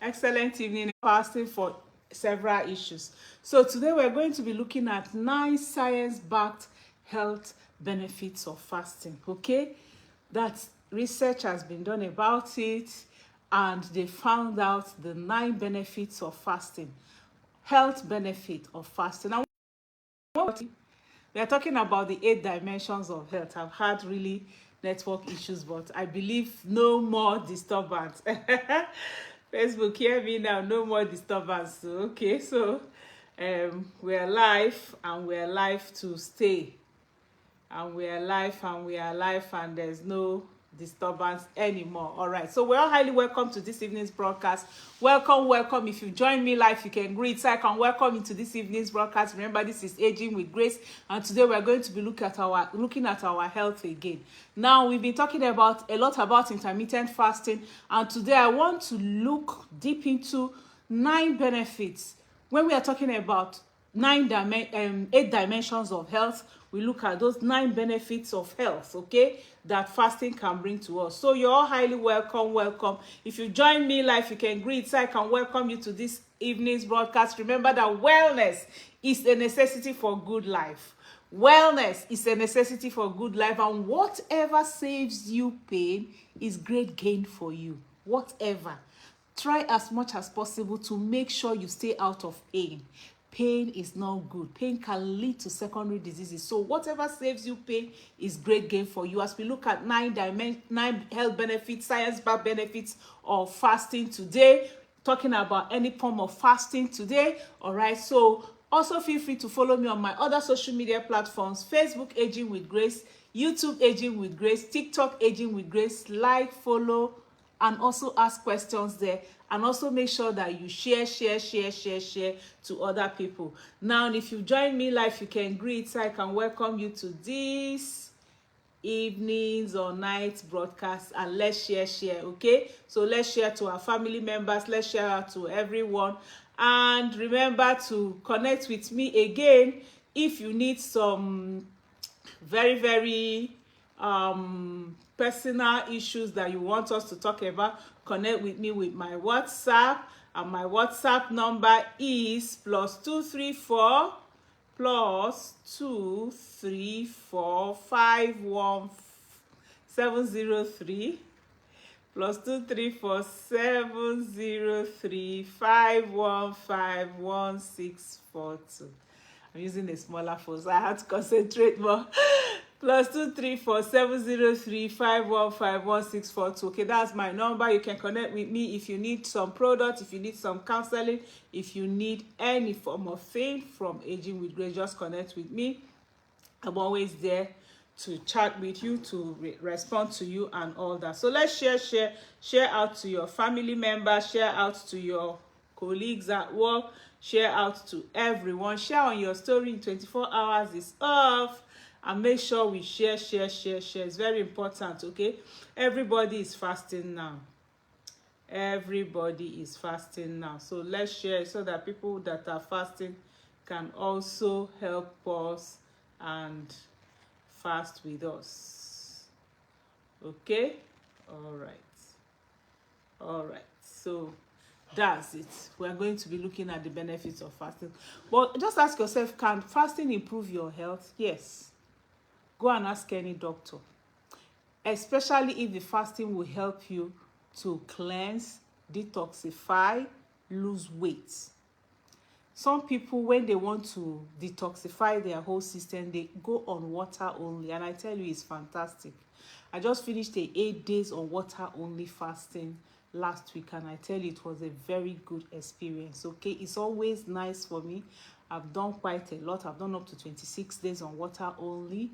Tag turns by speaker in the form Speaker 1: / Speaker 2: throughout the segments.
Speaker 1: Excellent evening. Fasting for several issues. So today we're going to be looking at 9 science-backed health benefits of fasting. Okay, that research has been done about it, and they found out the 9 benefits of fasting, health benefit of fasting. Now we are talking about the 8 dimensions of health. I've had really network issues, but I believe no more disturbance. Facebook, hear me now, no more disturbance. Okay, so we're live, and we're live to stay, and we are live, and we are live, and there's no disturbance anymore. All right, so we're all highly welcome to this evening's broadcast. Welcome. If you join me live, you can greet. So I can welcome you to this evening's broadcast. Remember, this is Aging with Grace, and today we're going to be looking at our health again. Now, we've been talking about a lot about intermittent fasting, and today I want to look deep into 9 benefits. When we are talking about 8 dimensions of health, we look at those 9 benefits of health, okay, that fasting can bring to us. So you're all highly welcome. If you join me live, you can greet. So I can welcome you to this evening's broadcast. Remember that wellness is a necessity for good life. Wellness is a necessity for good life, and whatever saves you pain is great gain for you. Whatever. Try as much as possible to make sure you stay out of pain. Pain is not good. Pain can lead to secondary diseases. So whatever saves you pain is great gain for you. As we look at 9 health benefits, science-backed benefits of fasting today, talking about any form of fasting today. All right, so also feel free to follow me on my other social media platforms: Facebook Aging with Grace, YouTube Aging with Grace, TikTok Aging with Grace. Like, follow, and also ask questions there, and also make sure that you share to other people. Now, if you join me live, you can greet. So I can welcome you to this evenings or night broadcast, and let's share, okay? So let's share to our family members, let's share out to everyone, and remember to connect with me again if you need some very personal issues that you want us to talk about. Connect with me with my WhatsApp, and my WhatsApp number is +234 51703 +234 703 I'm using a smaller phone, so I had to concentrate more. +234 703 5151642. Okay, that's my number. You can connect with me if you need some product, if you need some counseling, if you need any form of thing from Aging with Grace. Just connect with me. I'm always there to chat with you, to respond to you, and all that. So let's share out to your family members, share out to your colleagues at work, share out to everyone. Share on your story in 24 hours is off, and make sure we share. It's very important, okay? Everybody is fasting now. So let's share so that people that are fasting can also help us and fast with us. Okay? All right. So that's it. We're going to be looking at the benefits of fasting. But just ask yourself, can fasting improve your health? Yes. Go and ask any doctor. Especially if the fasting will help you to cleanse, detoxify, lose weight. Some people, when they want to detoxify their whole system, they go on water only, and I tell you, it's fantastic. I just finished a 8 days on water only fasting last week, and I tell you, it was a very good experience. Okay, it's always nice for me. I've done quite a lot. I've done up to 26 days on water only.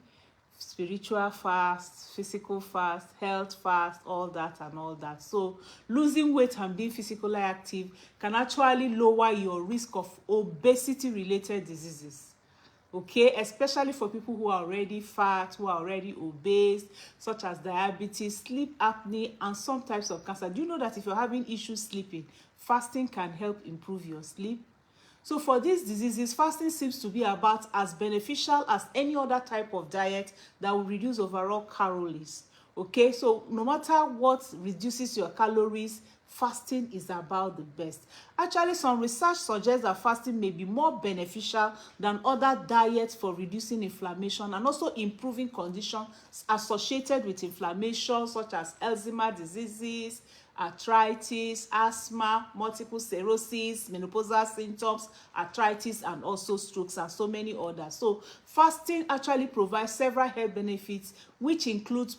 Speaker 1: Spiritual fast, physical fast, health fast, all that. So losing weight and being physically active can actually lower your risk of obesity related diseases, okay, especially for people who are already fat, who are already obese, such as diabetes, sleep apnea, and some types of cancer. Do you know that if you're having issues sleeping, fasting can help improve your sleep? So for these diseases, fasting seems to be about as beneficial as any other type of diet that will reduce overall calories. Okay, so no matter what reduces your calories, fasting is about the best. Actually, some research suggests that fasting may be more beneficial than other diets for reducing inflammation and also improving conditions associated with inflammation, such as Alzheimer's diseases, arthritis, asthma, multiple sclerosis, menopausal symptoms, arthritis, and also strokes, and so many others. So fasting actually provides several health benefits, which includes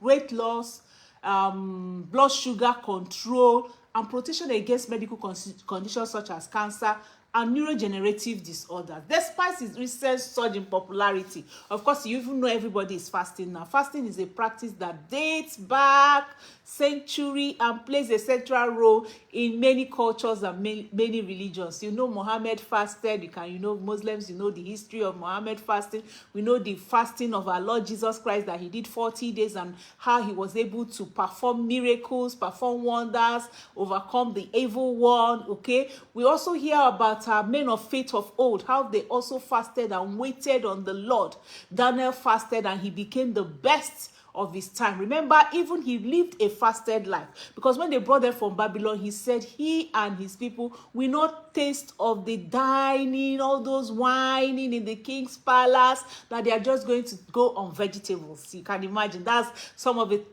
Speaker 1: weight loss, blood sugar control, and protection against medical conditions such as cancer and neurodegenerative disorders. Despite its recent surge in popularity, of course, you even know everybody is fasting now. Fasting is a practice that dates back century and plays a central role in many cultures and many religions. You know, Muhammad fasted. You know, Muslims, you know the history of Muhammad fasting. We know the fasting of our Lord Jesus Christ, that he did 40 days and how he was able to perform miracles, perform wonders, overcome the evil one. Okay, we also hear about men of faith of old, how they also fasted and waited on the Lord. Daniel fasted and he became the best of his time. Remember, even he lived a fasted life, because when they brought them from Babylon, he said he and his people will not taste of the dining, all those whining in the king's palace, that they are just going to go on vegetables. You can imagine that's some of the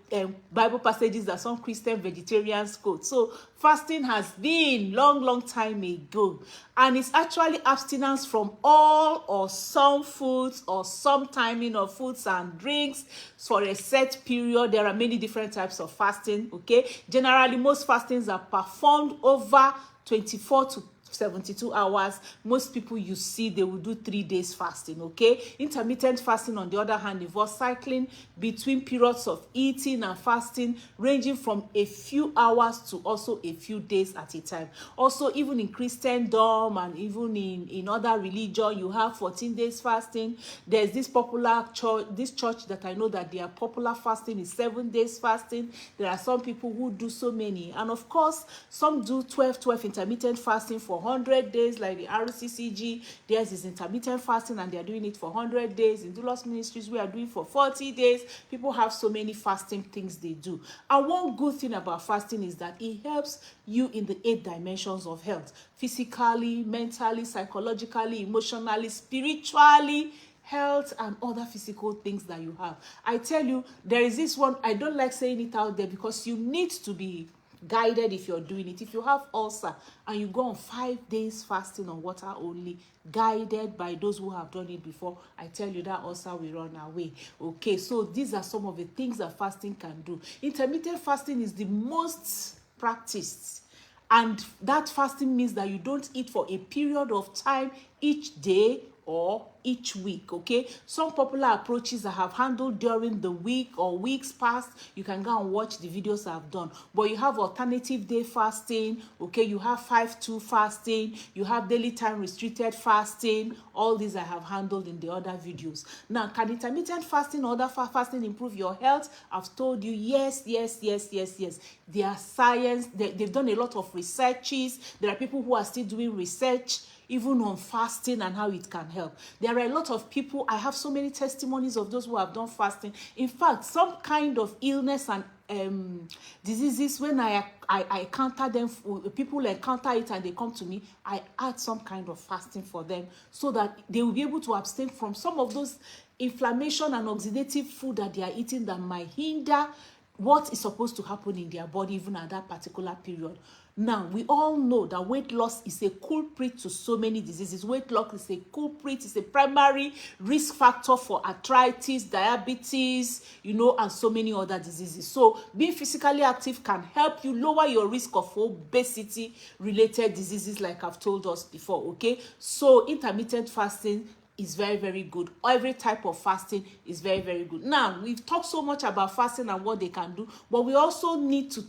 Speaker 1: Bible passages that some Christian vegetarians quote. So fasting has been long time ago, and it's actually abstinence from all or some foods or some timing of foods and drinks for a set period. There are many different types of fasting. Okay, generally most fastings are performed over 24 to 72 hours. Most people you see, they will do 3 days fasting. Okay, intermittent fasting on the other hand involves cycling between periods of eating and fasting, ranging from a few hours to also a few days at a time. Also, even in Christendom and even in other religion, you have 14 days fasting. There's this popular church that I know that their popular fasting is 7 days fasting. There are some people who do so many, and of course some do 12 intermittent fasting for 100 days, like the RCCG. Theirs is intermittent fasting and they are doing it for 100 days. In Doulos Ministries, we are doing for 40 days. People have so many fasting things they do. And one good thing about fasting is that it helps you in the 8 dimensions of health: physically, mentally, psychologically, emotionally, spiritually, health, and other physical things that you have. I tell you, there is this one, I don't like saying it out there because you need to be guided if you're doing it. If you have ulcer and you go on 5 days fasting on water only, guided by those who have done it before, I tell you that ulcer will run away. Okay, so these are some of the things that fasting can do. Intermittent fasting is the most practiced, and that fasting means that you don't eat for a period of time each day or each week. Okay, some popular approaches I have handled during the week or weeks past, you can go and watch the videos I've done. But you have alternative day fasting. Okay, you have 5-2 fasting, you have daily time restricted fasting. All these I have handled in the other videos. Now, can intermittent fasting or other fasting improve your health? I've told you yes. They are science. They've done a lot of researches. There are people who are still doing research even on fasting and how it can help. There are a lot of people, I have so many testimonies of those who have done fasting. In fact, some kind of illness and diseases, when I encounter them, people encounter it and they come to me, I add some kind of fasting for them so that they will be able to abstain from some of those inflammation and oxidative food that they are eating that might hinder what is supposed to happen in their body even at that particular period. Now, we all know that weight loss is a culprit to so many diseases. Weight loss is a culprit, it's a primary risk factor for arthritis, diabetes, and so many other diseases. So being physically active can help you lower your risk of obesity related diseases like I've told us before. Okay, so intermittent fasting is very good. Every type of fasting is very good. Now, we've talked so much about fasting and what they can do, but we also need to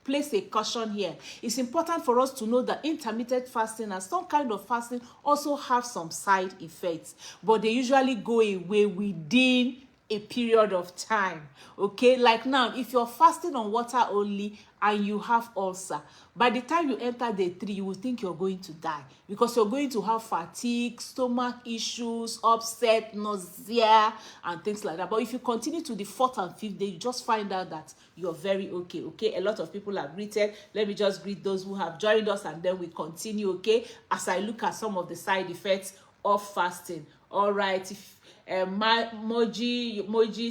Speaker 1: place a caution here. It's important for us to know that intermittent fasting and some kind of fasting also have some side effects, but they usually go away within a period of time. Okay, like now, if you're fasting on water only and you have ulcer, by the time you enter day 3, you will think you're going to die, because you're going to have fatigue, stomach issues, upset, nausea, and things like that. But if you continue to the 4th and 5th day, you just find out that you're very okay. Okay, a lot of people have greeted. Let me just greet those who have joined us, and then we continue. Okay, as I look at some of the side effects of fasting. All right, if Moji,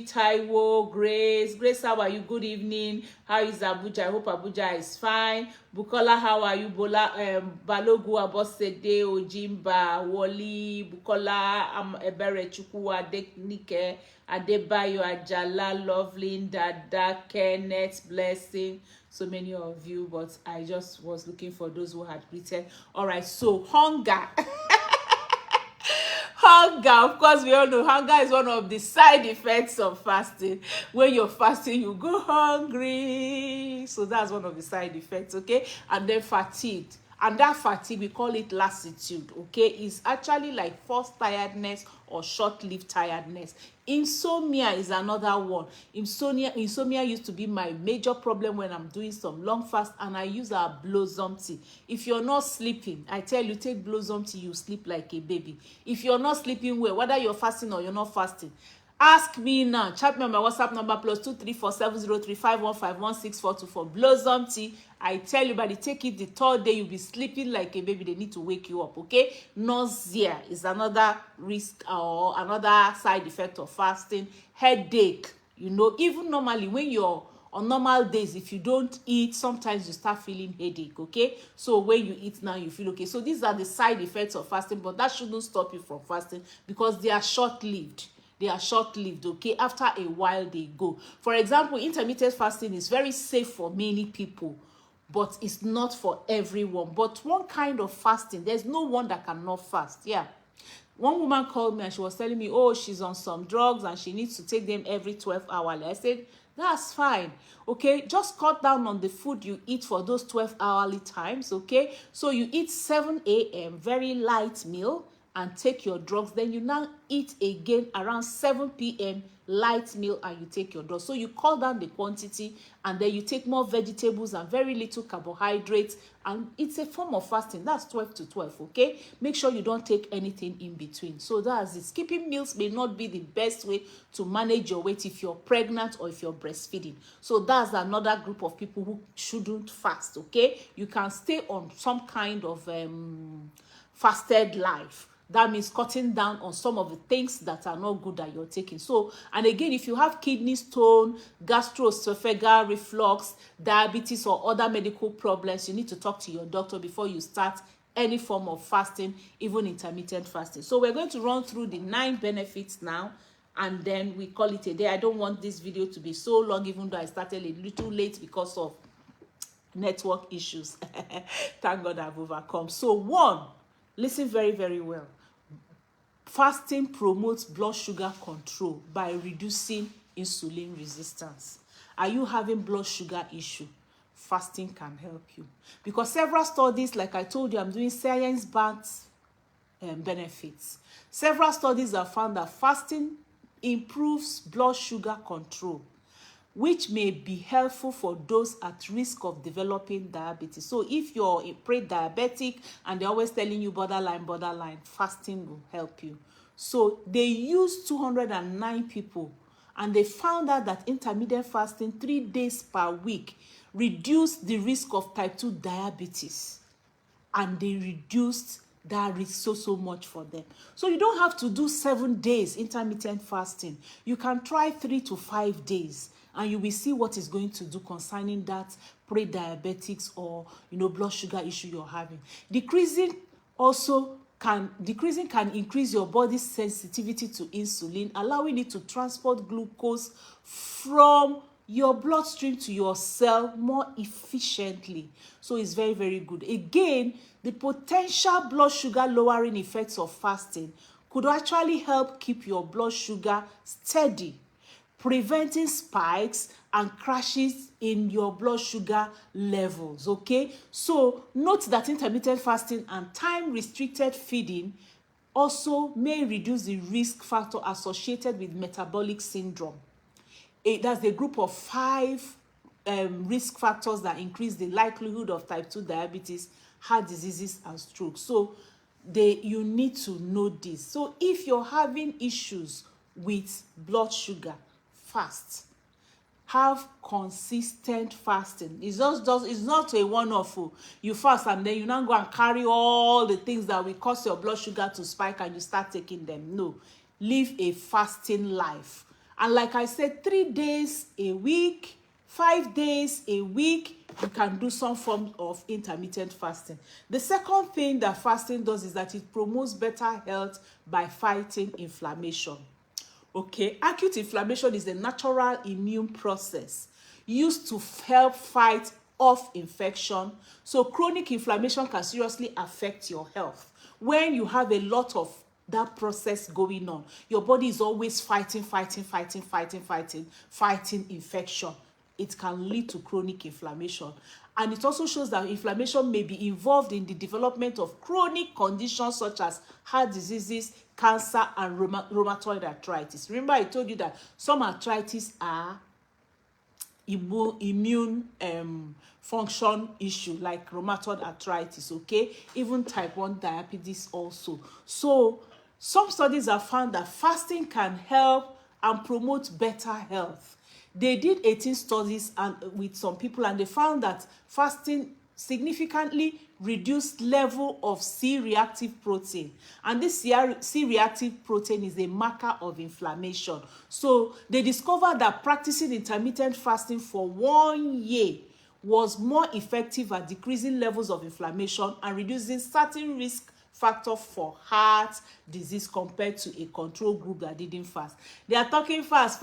Speaker 1: Taiwo, Grace, how are you? Good evening. How is Abuja? I hope Abuja is fine. Bukola, how are you? Balogu, Abosede, Ojimba, Woli, Bukola, Ebere Chukwu, Adenike, Adebayo, Ajala, Lovely, Dada, Kenneth, Blessing. So many of you, but I just was looking for those who had greeted. All right, so hunger. Hunger, of course, we all know hunger is one of the side effects of fasting. When you're fasting, you go hungry. So that's one of the side effects, okay? And then fatigued. And that fatigue, we call it lassitude, okay? It's actually like forced tiredness or short-lived tiredness. Insomnia is another one. Insomnia used to be my major problem when I'm doing some long fast, and I use our Blossom tea. If you're not sleeping, I tell you, take Blossom tea, you sleep like a baby. If you're not sleeping well, whether you're fasting or you're not fasting, ask me now. Chat me on my WhatsApp number +2347035151642 for Blossom tea. I tell you, by the take it the 3rd day, you'll be sleeping like a baby. They need to wake you up, okay? Nausea is another risk or another side effect of fasting. Headache, you know, even normally when you're on normal days, if you don't eat, sometimes you start feeling headache, okay? So when you eat now, you feel okay. So these are the side effects of fasting, but that shouldn't stop you from fasting because they are short-lived. They are short-lived, okay? After a while, they go. For example, intermittent fasting is very safe for many people, but it's not for everyone. But one kind of fasting, there's no one that cannot fast. Yeah. One woman called me and she was telling me, oh, she's on some drugs and she needs to take them every 12 hours. I said, that's fine, okay? Just cut down on the food you eat for those 12-hourly times, okay? So you eat 7 a.m., very light meal, and take your drugs. Then you now eat again around 7 p.m. light meal, and you take your drugs. So you cut down the quantity, and then you take more vegetables and very little carbohydrates, and it's a form of fasting. That's 12 to 12, okay? Make sure you don't take anything in between. So that's it. Skipping meals may not be the best way to manage your weight if you're pregnant or if you're breastfeeding. So that's another group of people who shouldn't fast, okay? You can stay on some kind of fasted life. That means cutting down on some of the things that are not good that you're taking. So, and again, if you have kidney stone, gastroesophageal reflux, diabetes, or other medical problems, you need to talk to your doctor before you start any form of fasting, even intermittent fasting. So we're going to run through the 9 benefits now, and then we call it a day. I don't want this video to be so long, even though I started a little late because of network issues. Thank God I've overcome. So 1, listen very, very well. Fasting promotes blood sugar control by reducing insulin resistance. Are you having blood sugar issue? Fasting can help you. Because several studies, like I told you, I'm doing science-backed benefits. Several studies have found that fasting improves blood sugar control, which may be helpful for those at risk of developing diabetes. So if you're a pre-diabetic and they're always telling you borderline, fasting will help you. So they used 209 people, and they found out that intermittent fasting 3 days per week reduced the risk of type 2 diabetes, and they reduced that risk so much for them. So you don't have to do 7 days intermittent fasting. You can try 3 to 5 days, and you will see what it's going to do concerning that pre-diabetics or blood sugar issue you're having. Decreasing can increase your body's sensitivity to insulin, allowing it to transport glucose from your bloodstream to your cell more efficiently. So it's very, very good. Again, the potential blood sugar lowering effects of fasting could actually help keep your blood sugar steady, preventing spikes and crashes in your blood sugar levels, okay? So note that intermittent fasting and time-restricted feeding also may reduce the risk factor associated with metabolic syndrome. That's a group of 5 risk factors that increase the likelihood of type 2 diabetes, heart diseases, and stroke. So you need to know this. So if you're having issues with blood sugar, fast. Have consistent fasting. It's not a one-off. You fast and then you now go and carry all the things that will cause your blood sugar to spike and you start taking them. No, live a fasting life. And like I said, 3 days a week, 5 days a week, you can do some form of intermittent fasting. The second thing that fasting does is that it promotes better health by fighting inflammation. Okay, acute inflammation is a natural immune process used to help fight off infection. So chronic inflammation can seriously affect your health. When you have a lot of that process going on, your body is always fighting infection. It can lead to chronic inflammation. And it also shows that inflammation may be involved in the development of chronic conditions such as heart diseases, cancer, and rheumatoid arthritis. Remember, I told you that some arthritis are immune function issue, like rheumatoid arthritis, okay? Even type 1 diabetes also. So some studies have found that fasting can help and promote better health. They did 18 studies with some people, and they found that fasting significantly reduced level of C-reactive protein, and this C-reactive protein is a marker of inflammation. So they discovered that practicing intermittent fasting for 1 year was more effective at decreasing levels of inflammation and reducing certain risk factor for heart disease compared to a control group that didn't fast. They are talking fast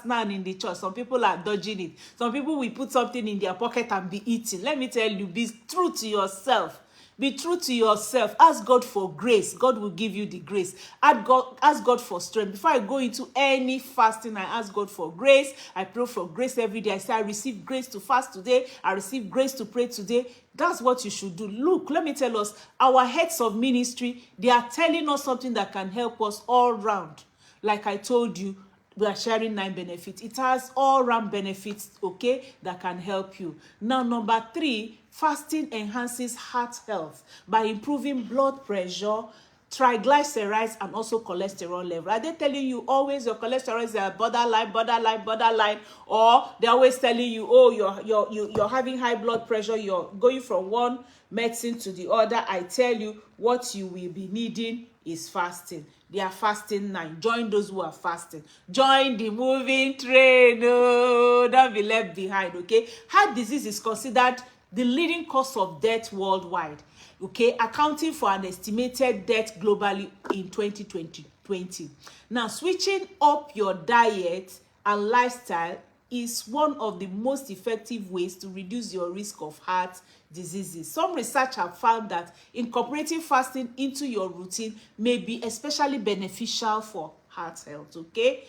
Speaker 1: now in the church. Some people are dodging it. Some people will put something in their pocket and be eating. Let me tell you, be true to yourself. Be true to yourself. Ask God for grace. God will give you the grace. Ask God for strength. Before I go into any fasting, I ask God for grace. I pray for grace every day. I say, I receive grace to fast today. I receive grace to pray today. That's what you should do. Look, let me tell us, our heads of ministry, they are telling us something that can help us all round. Like I told you, we are sharing 9 benefits. It has all-round benefits, okay, that can help you. Now, number 3, fasting enhances heart health by improving blood pressure, triglycerides, and also cholesterol level. Are they telling you always your cholesterol is borderline, or they're always telling you, oh, you're having high blood pressure, you're going from one medicine to the other? I tell you, what you will be needing is fasting. They are fasting 9. Join those who are fasting. Join the moving train. No, don't be left behind, okay? Heart disease is considered the leading cause of death worldwide, okay, accounting for an estimated death globally in 2020. Now, switching up your diet and lifestyle is one of the most effective ways to reduce your risk of heart diseases. Some research have found that incorporating fasting into your routine may be especially beneficial for heart health, okay?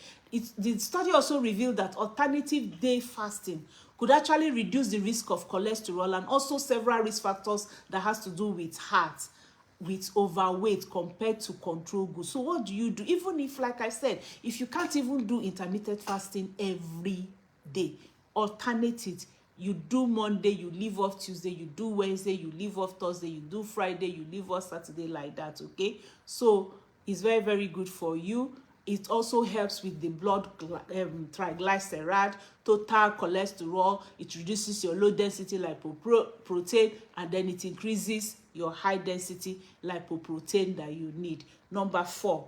Speaker 1: The study also revealed that alternative day fasting could actually reduce the risk of cholesterol and also several risk factors that has to do with heart, with overweight compared to control group. So what do? Even if, like I said, if you can't even do intermittent fasting every day, alternate it. You do Monday, you leave off Tuesday, you do Wednesday, you leave off Thursday, you do Friday, you leave off Saturday, like that, okay? So it's very, very good for you. It also helps with the blood triglyceride, total cholesterol. It reduces your low density lipoprotein, and then it increases your high density lipoprotein that you need. Number 4,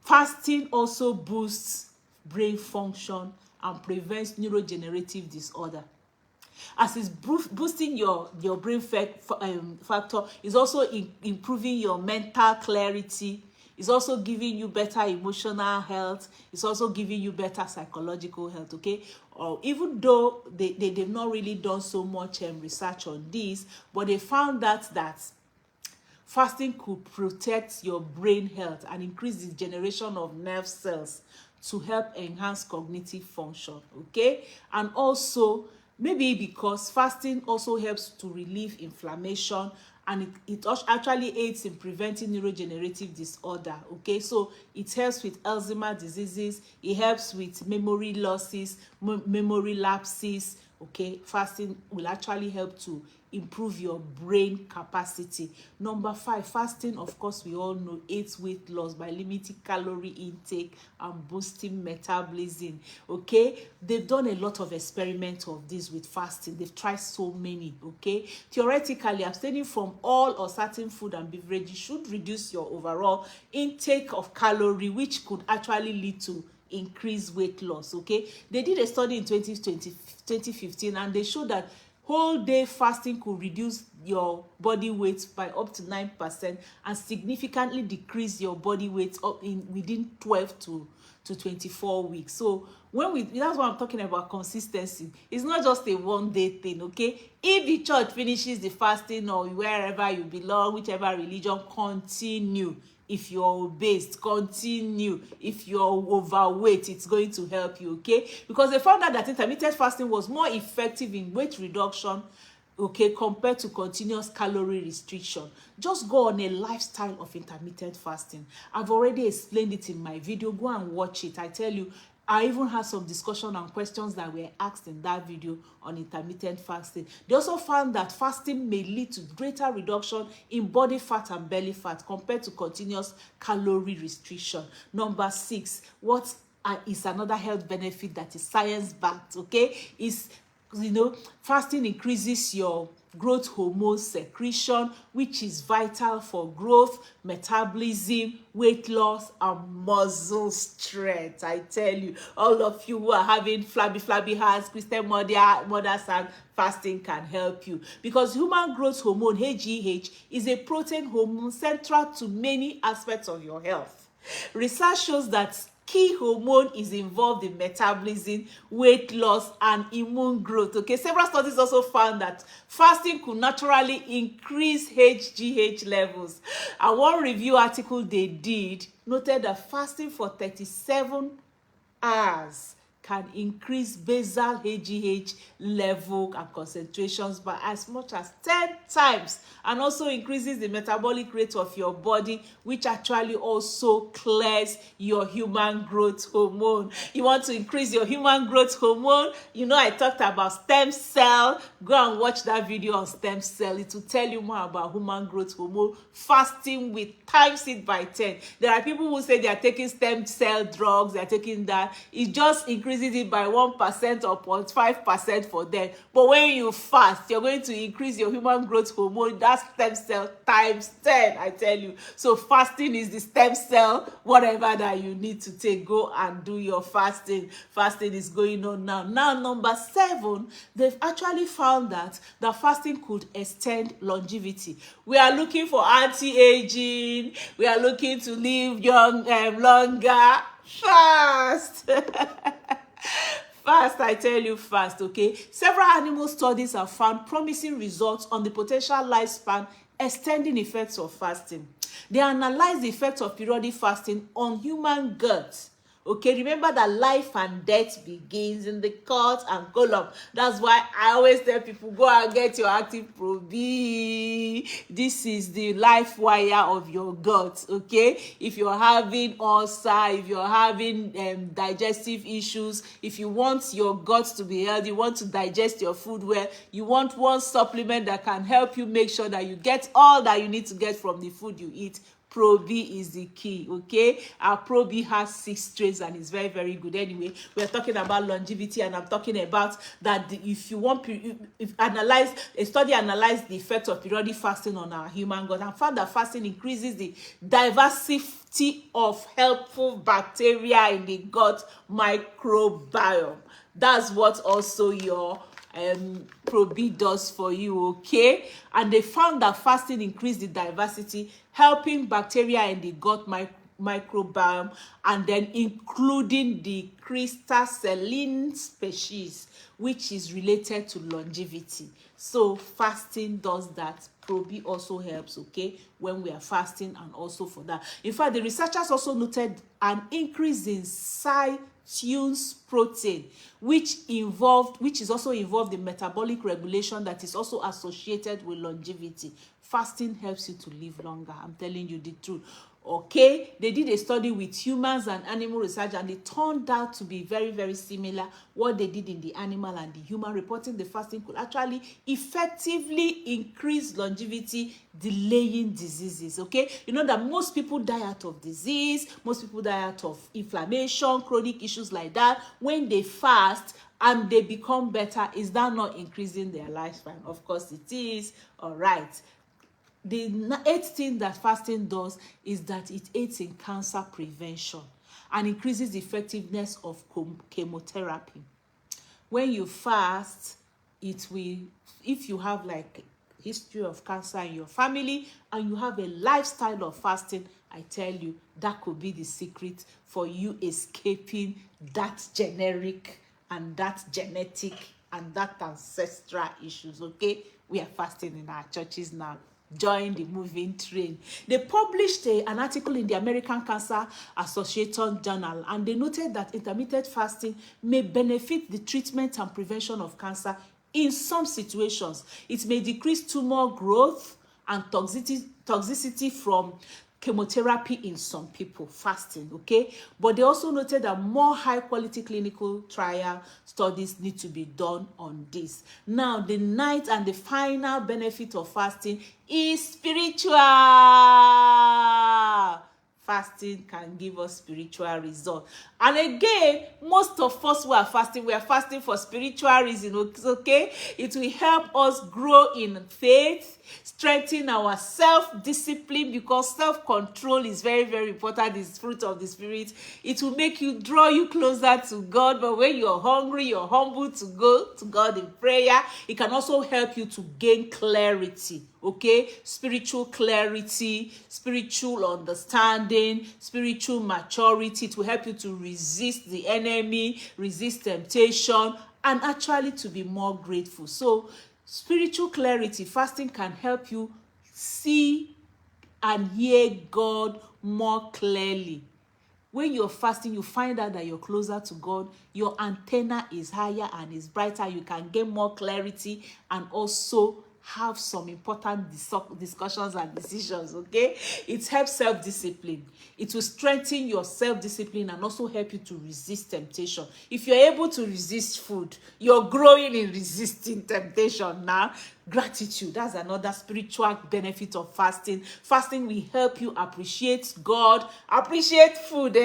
Speaker 1: fasting also boosts brain function and prevents neurodegenerative disorder. As it's boosting your brain factor, is also improving your mental clarity. It's also giving you better emotional health. It's also giving you better psychological health, okay? Or even though they've not really done so much research on this, but they found that fasting could protect your brain health and increase the generation of nerve cells to help enhance cognitive function, okay? And also, maybe because fasting also helps to relieve inflammation and it actually aids in preventing neurodegenerative disorder. Okay, so it helps with Alzheimer's diseases, it helps with memory losses, memory lapses. Okay, fasting will actually help to improve your brain capacity. Number 5, fasting, of course, we all know, aids weight loss by limiting calorie intake and boosting metabolism. Okay, they've done a lot of experiments of this with fasting. They've tried so many. Okay, theoretically, abstaining from all or certain food and beverages should reduce your overall intake of calorie, which could actually lead to increased weight loss. Okay, they did a study in 2015, and they showed that whole day fasting could reduce your body weight by up to 9% and significantly decrease your body weight up in within 12 to 24 weeks. So that's what I'm talking about, consistency. It's not just a one day thing. Okay, if the church finishes the fasting, or wherever you belong, whichever religion, continue. If you're obese, continue. If you're overweight, it's going to help you. Okay, because they found out that intermittent fasting was more effective in weight reduction, okay, compared to continuous calorie restriction. Just go on a lifestyle of intermittent fasting. I've already explained it in my video. Go and watch it. I tell you, I even had some discussion and questions that were asked in that video on intermittent fasting. They also found that fasting may lead to greater reduction in body fat and belly fat compared to continuous calorie restriction. Number 6, what is another health benefit that is science-backed, okay, is, fasting increases your growth hormone secretion, which is vital for growth, metabolism, weight loss, and muscle strength. I tell you, all of you who are having flabby hands, Christian mothers, and fasting can help you, because human growth hormone, HGH, is a protein hormone central to many aspects of your health. Research shows that key hormone is involved in metabolism, weight loss, and immune growth. Okay, several studies also found that fasting could naturally increase HGH levels. And one review article they did noted that fasting for 37 hours can increase basal HGH level and concentrations by as much as 10 times, and also increases the metabolic rate of your body, which actually also clears your human growth hormone. You want to increase your human growth hormone? I talked about stem cell. Go and watch that video on stem cell. It will tell you more about human growth hormone. Fasting with times it by 10. There are people who say they are taking stem cell drugs, they are taking that. It just increases it by 1% or 0.5% for them. But when you fast, you're going to increase your human growth hormone, that's stem cell times 10, I tell you. So fasting is the stem cell, whatever that you need to take. Go and do your fasting. Fasting is going on now. Now, number 7, they've actually found that the fasting could extend longevity. We are looking for anti-aging. We are looking to live young and longer. Fast. Fast, I tell you, fast. Okay, several animal studies have found promising results on the potential lifespan extending effects of fasting. They analyzed the effects of periodic fasting on human gut. Okay, remember that life and death begins in the cut and column. That's why I always tell people, go and get your active Pro B. This is the life wire of your gut. Okay, if you're having ulcer, if you're having digestive issues, if you want your gut to be healthy, you want to digest your food well, you want one supplement that can help you make sure that you get all that you need to get from the food you eat. Pro B is the key. Okay, our Pro B has 6 strains and it's very, very good. Anyway, we're talking about longevity, and I'm talking about that if you want, if a study analyzed the effect of periodic fasting on our human gut and found that fasting increases the diversity of helpful bacteria in the gut microbiome. That's what also your Pro B does for you. Okay, and they found that fasting increased the diversity, helping bacteria in the gut microbiome, and then including the crystalline species, which is related to longevity. So fasting does that. Pro B also helps, okay, when we are fasting, and also for that. In fact, the researchers also noted an increase in consumes protein, which is also involved in metabolic regulation that is also associated with longevity. Fasting helps you to live longer. I'm telling you the truth. Okay, they did a study with humans and animal research, and it turned out to be very, very similar what they did in the animal and the human, reporting the fasting could actually effectively increase longevity, delaying diseases. Okay, you know that most people die out of disease, most people die out of inflammation, chronic issues like that when they fast and they become better. Is that not increasing their lifespan? Of course it is. All right. The eighth thing that fasting does is that it aids in cancer prevention and increases the effectiveness of chemotherapy. When you fast, it will, if you have like history of cancer in your family and you have a lifestyle of fasting, I tell you, that could be the secret for you escaping that generic and that genetic and that ancestral issues. Okay, we are fasting in our churches now. Join the moving train. They published an article in the American Cancer Association journal, and they noted that intermittent fasting may benefit the treatment and prevention of cancer in some situations. It may decrease tumor growth and toxicity from chemotherapy in some people, fasting. Okay, but they also noted that more high quality clinical trial studies need to be done on this. Now, the ninth and the final benefit of fasting is spiritual. Fasting can give us spiritual results. And again, most of us who are fasting, we are fasting for spiritual reasons. Okay, it will help us grow in faith, strengthen our self-discipline, because self-control is very, very important. It's fruit of the spirit. It will make you, draw you closer to God. But when you're hungry, you're humble to go to God in prayer. It can also help you to gain clarity. Okay, spiritual clarity, spiritual understanding, spiritual maturity. It will help you to resist the enemy, resist temptation, and actually to be more grateful. So spiritual clarity, fasting can help you see and hear God more clearly. When you're fasting, you find out that you're closer to God, your antenna is higher and is brighter, you can get more clarity and also have some important discussions and decisions. Okay, it helps self-discipline. It will strengthen your self-discipline and also help you to resist temptation. If you're able to resist food, you're growing in resisting temptation. Now, gratitude, that's another spiritual benefit of fasting. Fasting will help you appreciate God, appreciate food.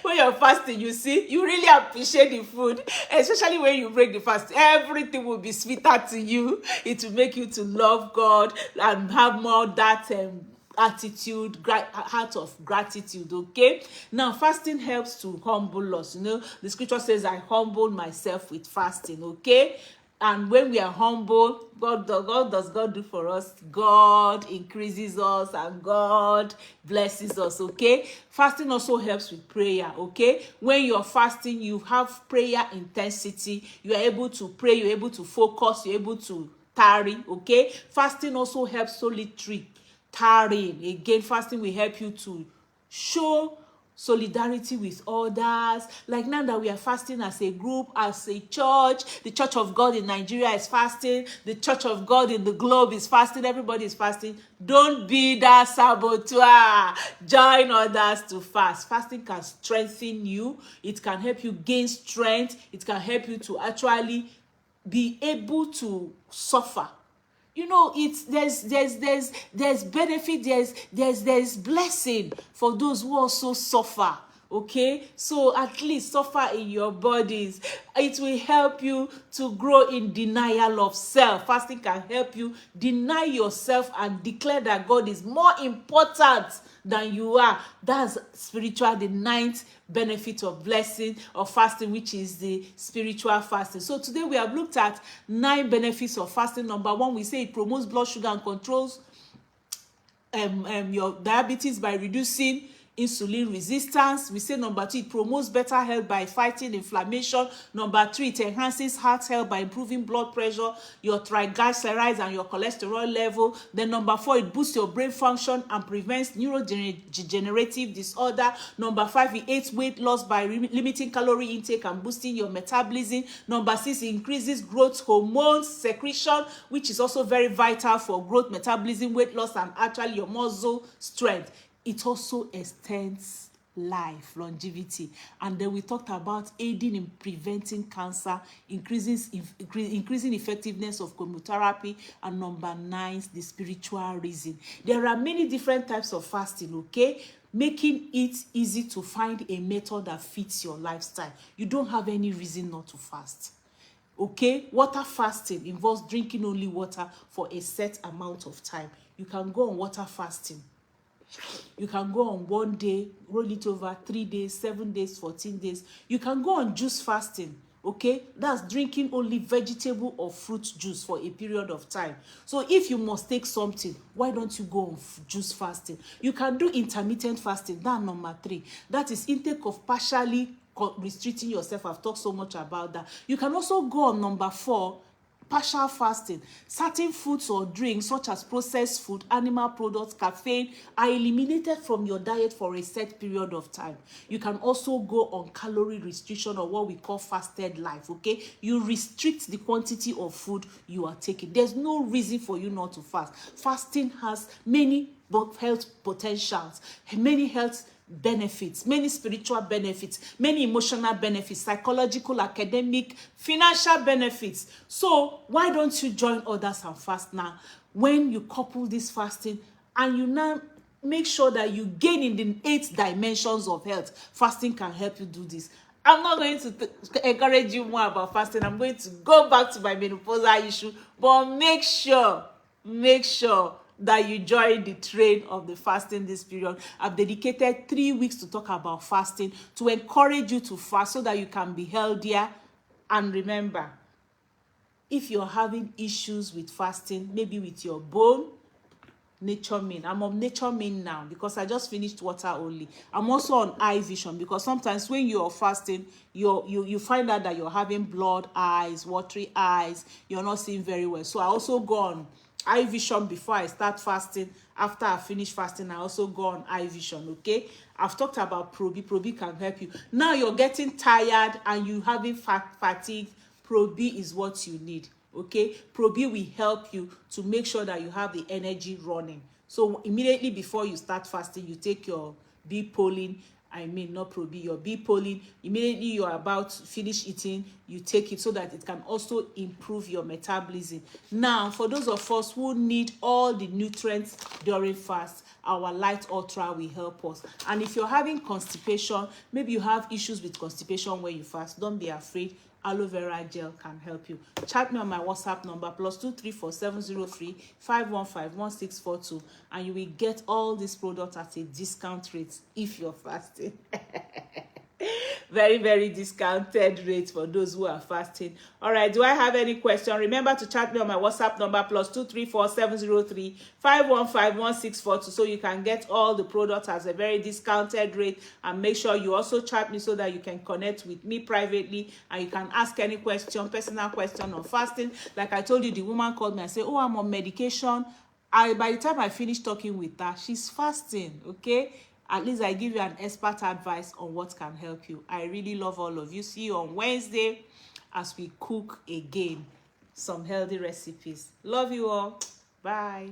Speaker 1: When you're fasting, you see, you really appreciate the food, especially when you break the fast. Everything will be sweeter to you. It will make you to love God and have more that attitude, heart of gratitude. Okay, now fasting helps to humble us. You know, the scripture says, I humble myself with fasting. Okay, and when we are humble, what does God do for us? God increases us and God blesses us. Okay, fasting also helps with prayer. Okay, when you're fasting, you have prayer intensity. You are able to pray, you're able to focus, you're able to tarry. Okay, fasting also helps solitary tarrying. Again, fasting will help you to show solidarity with others. Like now that we are fasting as a group, as a church, the Church of God in Nigeria is fasting, the Church of God in the globe is fasting, everybody is fasting. Don't be that saboteur. Join others to fast. Fasting can strengthen you. It can help you gain strength. It can help you to actually be able to suffer. You know, it's there's benefit, there's blessing for those who also suffer. Okay, so at least suffer in your bodies. It will help you to grow in denial of self. Fasting can help you deny yourself and declare that God is more important than you are. That's spiritual, the ninth benefit of blessing of fasting, which is the spiritual fasting. So today we have looked at 9 benefits of fasting. Number 1, we say it promotes blood sugar and controls your diabetes by reducing insulin resistance. We say number 2, it promotes better health by fighting inflammation. Number 3, it enhances heart health by improving blood pressure, your triglycerides and your cholesterol level. Then number 4, it boosts your brain function and prevents neurodegenerative disorder. Number 5, it aids weight loss by limiting calorie intake and boosting your metabolism. Number 6, it increases growth hormones secretion, which is also very vital for growth, metabolism, weight loss, and actually your muscle strength. It also extends life, longevity. And then we talked about aiding in preventing cancer, increasing effectiveness of chemotherapy, and number 9, the spiritual reason. There are many different types of fasting, okay? Making it easy to find a method that fits your lifestyle. You don't have any reason not to fast. Okay, water fasting involves drinking only water for a set amount of time. You can go on water fasting. You can go on 1 day, roll it over 3 days, 7 days, 14 days. You can go on juice fasting. Okay, that's drinking only vegetable or fruit juice for a period of time. So if you must take something, why don't you go on juice fasting? You can do intermittent fasting. That's number 3. That is intake of partially restricting yourself. I've talked so much about that. You can also go on number 4, partial fasting. Certain foods or drinks such as processed food, animal products, caffeine are eliminated from your diet for a set period of time. You can also go on calorie restriction, or what we call fasted life, okay? You restrict the quantity of food you are taking. There's no reason for you not to fast. Fasting has many health potentials, many health benefits, many spiritual benefits, many emotional benefits, psychological, academic, financial benefits. So why don't you join others and fast now? When you couple this fasting and you now make sure that you gain in the 8 dimensions of health, fasting can help you do this. I'm not going to encourage you more about fasting. I'm going to go back to my menopausal issue, but make sure that you join the train of the fasting this period. I've dedicated 3 weeks to talk about fasting, to encourage you to fast so that you can be healthier. And remember, if you're having issues with fasting, maybe with your bone, Nature Min. I'm on Nature Min now because I just finished water only. I'm also on eye vision because sometimes when you're fasting, you find out that you're having blood eyes, watery eyes, you're not seeing very well. So I also go on eye vision before I start fasting. After I finish fasting, I also go on eye vision, okay? I've talked about Probi. Probi can help you. Now you're getting tired and you having fatigue. Probi is what you need, okay? Probi will help you to make sure that you have the energy running. So immediately before you start fasting, you take your not Probi, your B-Polin. Immediately you're about to finish eating, you take it so that it can also improve your metabolism. Now, for those of us who need all the nutrients during fast, our Light Ultra will help us. And if you're having constipation, maybe you have issues with constipation when you fast, don't be afraid. Aloe vera gel can help you. Chat me on my WhatsApp number +234 703 515 1642, and you will get all these products at a discount rate if you're fasting. Very, very discounted rate for those who are fasting. All right, do I have any question? Remember to chat me on my WhatsApp number +234 703 515 1642 so you can get all the products at a very discounted rate. And make sure you also chat me so that you can connect with me privately and you can ask any question, personal question on fasting. Like I told you, the woman called me and said, oh, I'm on medication. By the time I finished talking with her, she's fasting, okay? At least I give you an expert advice on what can help you. I really love all of you. See you on Wednesday as we cook again some healthy recipes. Love you all. Bye.